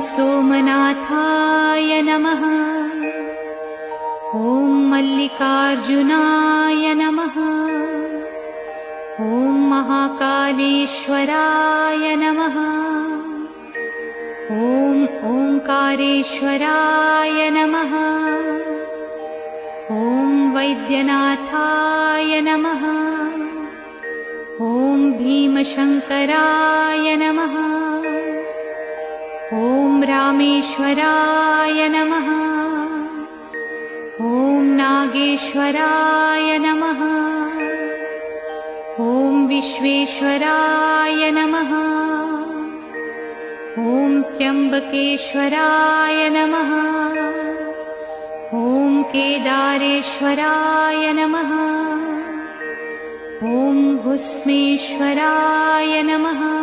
सोमनाथाय नमः। ॐ मल्लिकार्जुनाय नमः। ॐ महाकालेश्वराय नमः। ॐ ओंकारेश्वराय नमः। ॐ वैद्यनाथाय नमः। ॐ भीमशंकराय नमः। ॐ रामेश्वराय नमः। ॐ नागेश्वराय नमः। ॐ विश्वेश्वराय नमः। ॐ त्र्यंबकेश्वराय नमः। ॐ केदारेश्वराय नमः। ॐ भुस्मेश्वराय नमः।